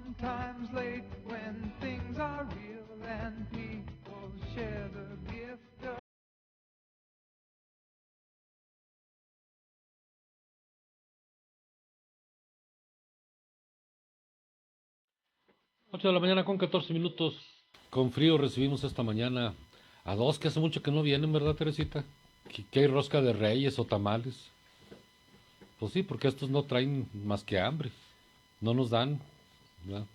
sometimes late when things are real and people share the gift of 8 de la mañana con 14 minutos. Con frío recibimos esta mañana a dos que hace mucho que no vienen, ¿verdad, Teresita? Que hay rosca de reyes o tamales. Pues sí, porque estos no traen más que hambre. No nos dan, ¿verdad?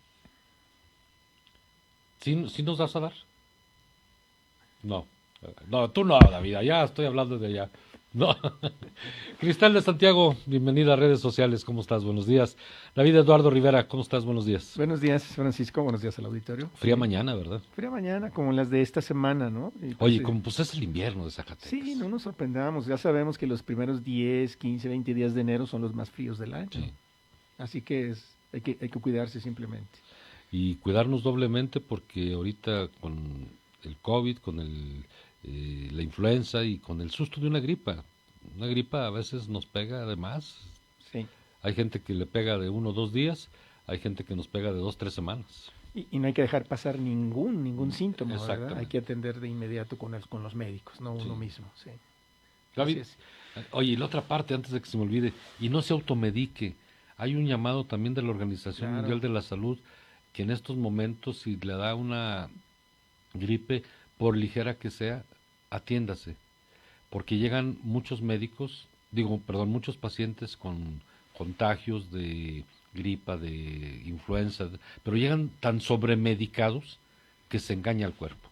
¿Sí, sí nos das a dar? No. No, tú no, David, ya estoy hablando de allá. No. Cristal de Santiago, bienvenida a redes sociales, ¿cómo estás? Buenos días. David Eduardo Rivera, ¿cómo estás? Buenos días. Buenos días, Francisco. Buenos días al auditorio. Fría Sí. mañana, ¿verdad? Fría mañana, como las de esta semana, ¿no? Y pues, Oye, como pues es el invierno de Zacatecas. sí, no nos sorprendamos. Ya sabemos que los primeros 10, 15, 20 días de enero son los más fríos del año. Sí. Así que hay que cuidarse simplemente. Y cuidarnos doblemente porque ahorita con el COVID, con la influenza y con el susto de una gripa a veces nos pega de más. Sí. Hay gente que le pega de 1 o 2 días, hay gente que nos pega de 2 o 3 semanas. Y no hay que dejar pasar ningún síntoma, ¿verdad? Exactamente. Hay que atender de inmediato con los médicos, no uno Sí. mismo. Sí. David, Así es. oye, y la otra parte antes de que se me olvide, y no se automedique, hay un llamado también de la Organización Claro. Mundial de la Salud que en estos momentos si le da una gripe, por ligera que sea, atiéndase, porque llegan muchos médicos, muchos pacientes con contagios de gripa, de influenza, pero llegan tan sobremedicados que se engaña al cuerpo.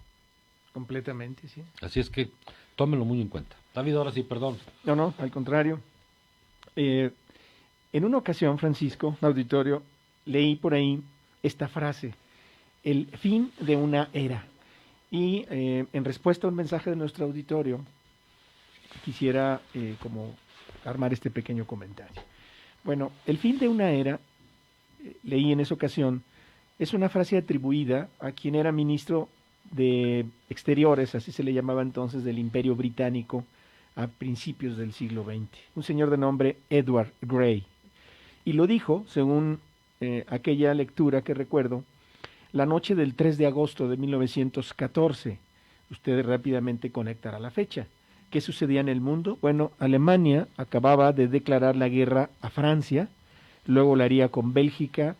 Completamente, sí. Así es que tómenlo muy en cuenta. David, ahora sí, perdón. No, al contrario. Eh, en una ocasión, Francisco, auditorio, leí por ahí esta frase: el fin de una era. Y en respuesta a un mensaje de nuestro auditorio, quisiera como armar este pequeño comentario. Bueno, el fin de una era, leí en esa ocasión, es una frase atribuida a quien era ministro de Exteriores, así se le llamaba entonces, del Imperio Británico a principios del siglo XX, un señor de nombre Edward Grey. Y lo dijo, según aquella lectura que recuerdo, la noche del 3 de agosto de 1914. Usted rápidamente conectará la fecha. ¿Qué sucedía en el mundo? Bueno, Alemania acababa de declarar la guerra a Francia, luego la haría con Bélgica,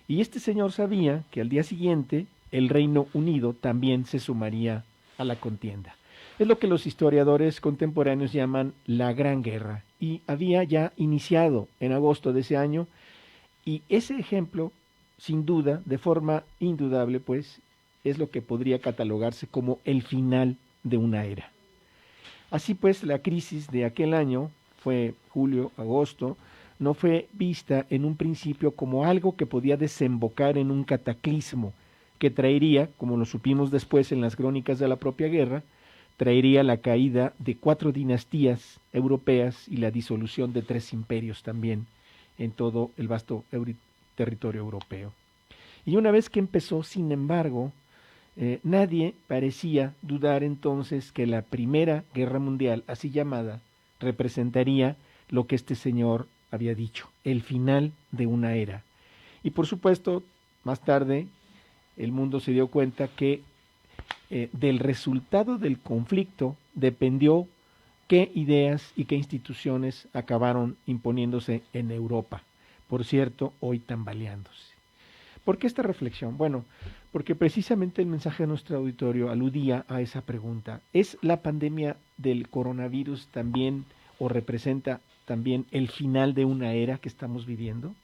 y este señor sabía que al día siguiente el Reino Unido también se sumaría a la contienda. Es lo que los historiadores contemporáneos llaman la Gran Guerra, y había ya iniciado en agosto de ese año, y ese ejemplo, sin duda, de forma indudable, pues, es lo que podría catalogarse como el final de una era. Así pues, la crisis de aquel año, fue julio, agosto, no fue vista en un principio como algo que podía desembocar en un cataclismo que traería, como lo supimos después en las crónicas de la propia guerra, traería la caída de 4 dinastías europeas y la disolución de 3 imperios también en todo el vasto territorio europeo. Y una vez que empezó, sin embargo, nadie parecía dudar entonces que la Primera Guerra Mundial, así llamada, representaría lo que este señor había dicho, el final de una era. Y por supuesto, más tarde, el mundo se dio cuenta que del resultado del conflicto dependió qué ideas y qué instituciones acabaron imponiéndose en Europa. Por cierto, hoy tambaleándose. ¿Por qué esta reflexión? Bueno, porque precisamente el mensaje de nuestro auditorio aludía a esa pregunta. ¿Es la pandemia del coronavirus también o representa también el final de una era que estamos viviendo?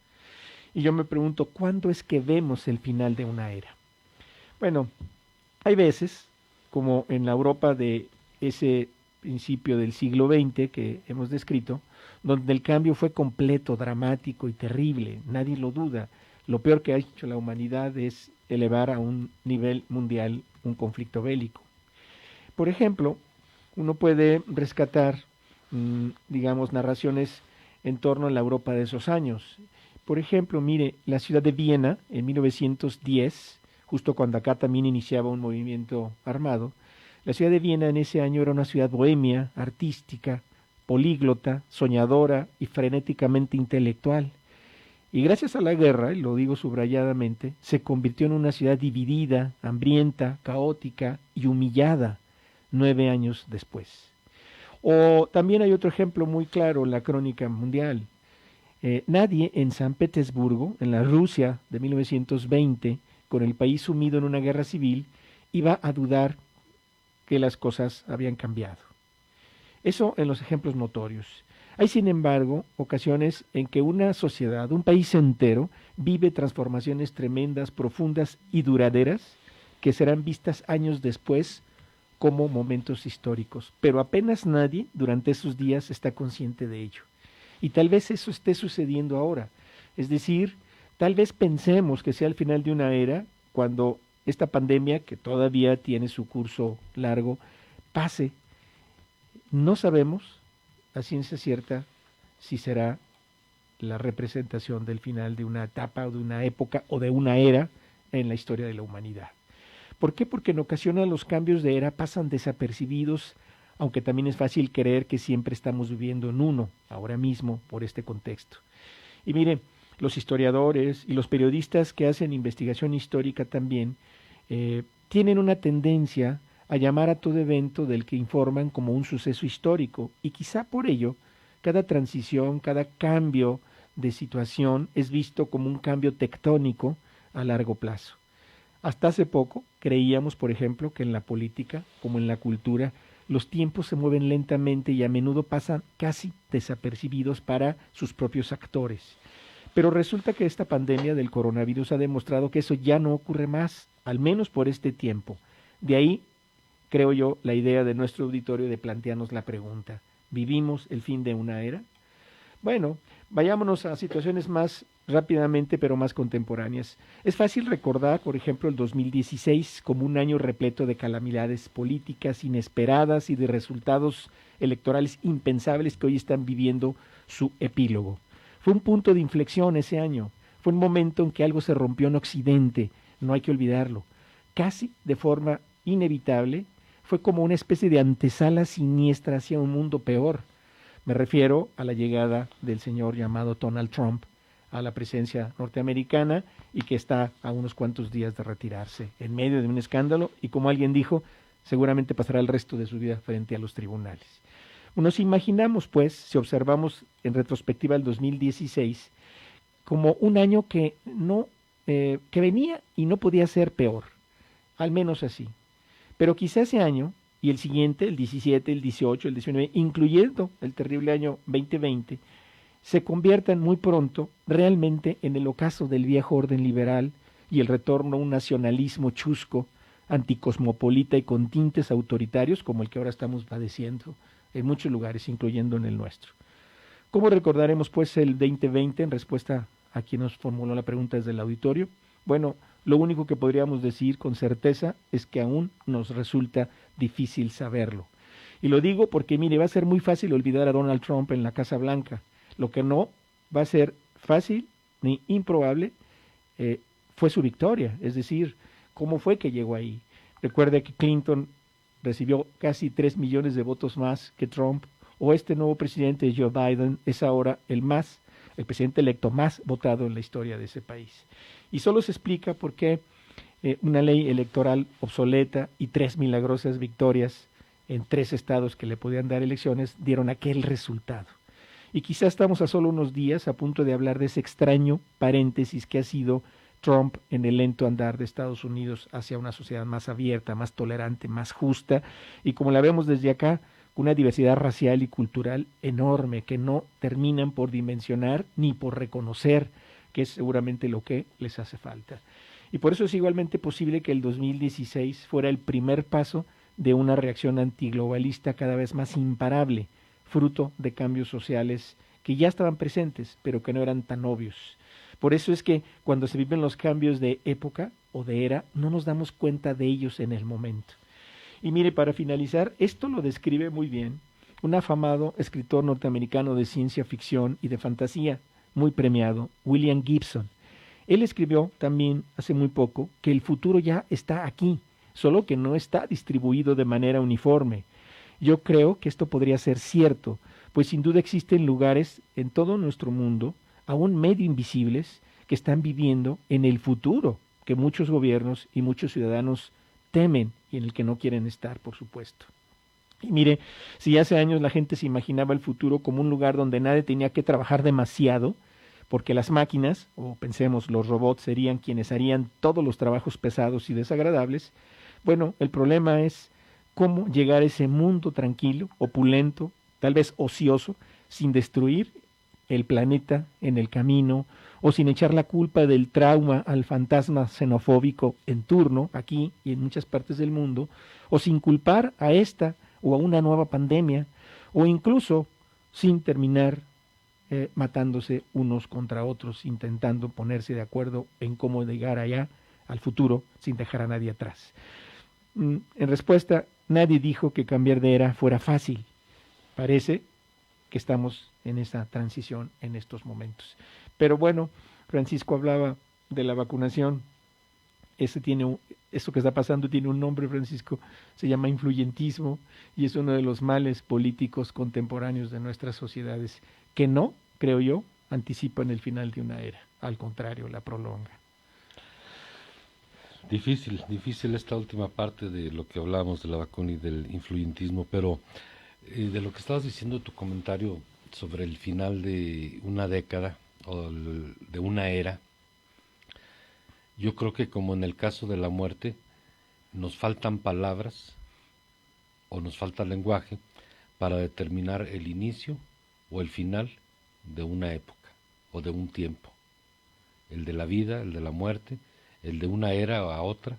Y yo me pregunto, ¿cuándo es que vemos el final de una era? Bueno, hay veces, como en la Europa de ese principio del siglo XX que hemos descrito, donde el cambio fue completo, dramático y terrible, nadie lo duda. Lo peor que ha hecho la humanidad es elevar a un nivel mundial un conflicto bélico. Por ejemplo, uno puede rescatar, digamos, narraciones en torno a la Europa de esos años. Por ejemplo, mire, la ciudad de Viena en 1910, justo cuando acá también iniciaba un movimiento armado, la ciudad de Viena en ese año era una ciudad bohemia, artística, políglota, soñadora y frenéticamente intelectual. Y gracias a la guerra, y lo digo subrayadamente, se convirtió en una ciudad dividida, hambrienta, caótica y humillada 9 años después. O también hay otro ejemplo muy claro en la crónica mundial. Nadie en San Petersburgo, en la Rusia de 1920, con el país sumido en una guerra civil, iba a dudar que las cosas habían cambiado. Eso en los ejemplos notorios. Hay, sin embargo, ocasiones en que una sociedad, un país entero, vive transformaciones tremendas, profundas y duraderas que serán vistas años después como momentos históricos. Pero apenas nadie durante esos días está consciente de ello. Y tal vez eso esté sucediendo ahora. Es decir, tal vez pensemos que sea el final de una era cuando esta pandemia, que todavía tiene su curso largo, pase. No sabemos a ciencia cierta si será la representación del final de una etapa o de una época o de una era en la historia de la humanidad. ¿Por qué? Porque en ocasiones los cambios de era pasan desapercibidos, aunque también es fácil creer que siempre estamos viviendo en uno, ahora mismo, por este contexto. Y mire, los historiadores y los periodistas que hacen investigación histórica también tienen una tendencia a llamar a todo evento del que informan como un suceso histórico, y quizá por ello cada transición, cada cambio de situación es visto como un cambio tectónico a largo plazo. Hasta hace poco creíamos, por ejemplo, que en la política, como en la cultura, los tiempos se mueven lentamente y a menudo pasan casi desapercibidos para sus propios actores. Pero resulta que esta pandemia del coronavirus ha demostrado que eso ya no ocurre más, al menos por este tiempo. De ahí, creo yo, la idea de nuestro auditorio de plantearnos la pregunta: ¿vivimos el fin de una era? Bueno, vayámonos a situaciones más rápidamente, pero más contemporáneas. Es fácil recordar, por ejemplo, el 2016 como un año repleto de calamidades políticas inesperadas y de resultados electorales impensables que hoy están viviendo su epílogo. Fue un punto de inflexión ese año. Fue un momento en que algo se rompió en Occidente, no hay que olvidarlo. Casi de forma inevitable, fue como una especie de antesala siniestra hacia un mundo peor. Me refiero a la llegada del señor llamado Donald Trump a la presidencia norteamericana y que está a unos cuantos días de retirarse en medio de un escándalo y, como alguien dijo, seguramente pasará el resto de su vida frente a los tribunales. Nos imaginamos, pues, si observamos en retrospectiva el 2016, como un año que venía y no podía ser peor, al menos así. Pero quizá ese año y el siguiente, el 17, el 18, el 19, incluyendo el terrible año 2020, se conviertan muy pronto realmente en el ocaso del viejo orden liberal y el retorno a un nacionalismo chusco, anticosmopolita y con tintes autoritarios como el que ahora estamos padeciendo en muchos lugares, incluyendo en el nuestro. ¿Cómo recordaremos pues el 2020 en respuesta a quien nos formuló la pregunta desde el auditorio? Bueno, lo único que podríamos decir con certeza es que aún nos resulta difícil saberlo. Y lo digo porque, mire, va a ser muy fácil olvidar a Donald Trump en la Casa Blanca. Lo que no va a ser fácil ni improbable fue su victoria, es decir, cómo fue que llegó ahí. Recuerde que Clinton recibió casi 3 millones de votos más que Trump, o este nuevo presidente Joe Biden es ahora el presidente electo más votado en la historia de ese país. Y solo se explica por qué una ley electoral obsoleta y 3 milagrosas victorias en 3 estados que le podían dar elecciones dieron aquel resultado. Y quizás estamos a solo unos días a punto de hablar de ese extraño paréntesis que ha sido Trump en el lento andar de Estados Unidos hacia una sociedad más abierta, más tolerante, más justa, y como la vemos desde acá, una diversidad racial y cultural enorme que no terminan por dimensionar ni por reconocer, que es seguramente lo que les hace falta. Y por eso es igualmente posible que el 2016 fuera el primer paso de una reacción antiglobalista cada vez más imparable, fruto de cambios sociales que ya estaban presentes, pero que no eran tan obvios. Por eso es que cuando se viven los cambios de época o de era, no nos damos cuenta de ellos en el momento. Y mire, para finalizar, esto lo describe muy bien un afamado escritor norteamericano de ciencia ficción y de fantasía, muy premiado, William Gibson. Él escribió también hace muy poco que el futuro ya está aquí, solo que no está distribuido de manera uniforme. Yo creo que esto podría ser cierto, pues sin duda existen lugares en todo nuestro mundo, aún medio invisibles que están viviendo en el futuro que muchos gobiernos y muchos ciudadanos temen y en el que no quieren estar, por supuesto. Y mire, si hace años la gente se imaginaba el futuro como un lugar donde nadie tenía que trabajar demasiado, porque las máquinas, o pensemos los robots, serían quienes harían todos los trabajos pesados y desagradables, bueno, el problema es cómo llegar a ese mundo tranquilo, opulento, tal vez ocioso, sin destruir el planeta en el camino, o sin echar la culpa del trauma al fantasma xenofóbico en turno, aquí y en muchas partes del mundo, o sin culpar a esta o a una nueva pandemia, o incluso sin terminar matándose unos contra otros, intentando ponerse de acuerdo en cómo llegar allá al futuro sin dejar a nadie atrás. En respuesta, nadie dijo que cambiar de era fuera fácil. Parece que estamos en esa transición en estos momentos. Pero bueno, Francisco hablaba de la vacunación. Eso que está pasando tiene un nombre, Francisco, se llama influyentismo y es uno de los males políticos contemporáneos de nuestras sociedades, que no, creo yo, anticipan el final de una era, al contrario, la prolonga. Difícil esta última parte de lo que hablábamos de la vacuna y del influyentismo, pero de lo que estabas diciendo, tu comentario sobre el final de una década o de una era, yo creo que como en el caso de la muerte, nos faltan palabras o nos falta lenguaje para determinar el inicio o el final de una época o de un tiempo. El de la vida, el de la muerte, el de una era a otra.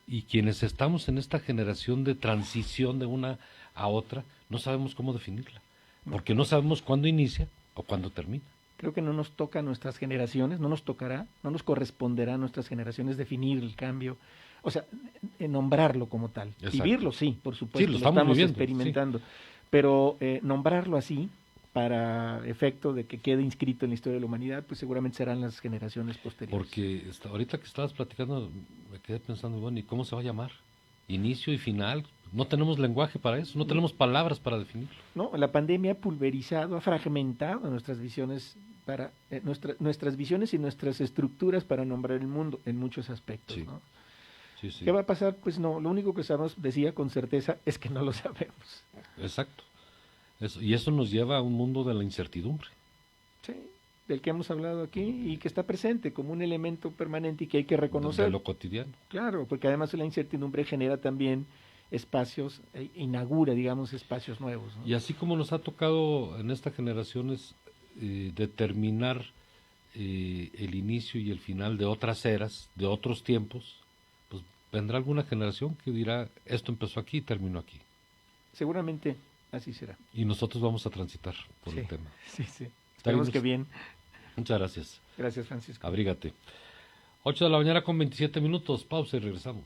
Y quienes estamos en esta generación de transición de una a otra, no sabemos cómo definirla, porque no sabemos cuándo inicia o cuándo termina. Creo que no nos toca a nuestras generaciones, no nos tocará, no nos corresponderá a nuestras generaciones definir el cambio, o sea, nombrarlo como tal. Exacto. Vivirlo, sí, por supuesto, Sí, lo estamos viviendo, experimentando, sí. Pero nombrarlo así, para efecto de que quede inscrito en la historia de la humanidad, pues seguramente serán las generaciones posteriores. Porque ahorita que estabas platicando, me quedé pensando, bueno, ¿y cómo se va a llamar? Inicio y final. No tenemos lenguaje para eso, no tenemos palabras para definirlo. No, la pandemia ha pulverizado, ha fragmentado nuestras visiones nuestras visiones y nuestras estructuras para nombrar el mundo en muchos aspectos, sí. ¿no? Sí, sí. ¿Qué va a pasar? Pues no, lo único que sabemos, decía con certeza, es que no lo sabemos. Exacto. Y eso nos lleva a un mundo de la incertidumbre. Sí, del que hemos hablado aquí y que está presente como un elemento permanente y que hay que reconocer. De lo cotidiano. Claro, porque además la incertidumbre genera también espacios, inaugura, digamos, espacios nuevos, ¿no? Y así como nos ha tocado en esta generación es determinar el inicio y el final de otras eras, de otros tiempos, pues vendrá alguna generación que dirá, esto empezó aquí y terminó aquí. Seguramente así será. Y nosotros vamos a transitar por el tema. Sí. Esperemos que bien. Muchas gracias. Gracias, Francisco. Abrígate. 8 de la mañana con 27 minutos. Pausa y regresamos.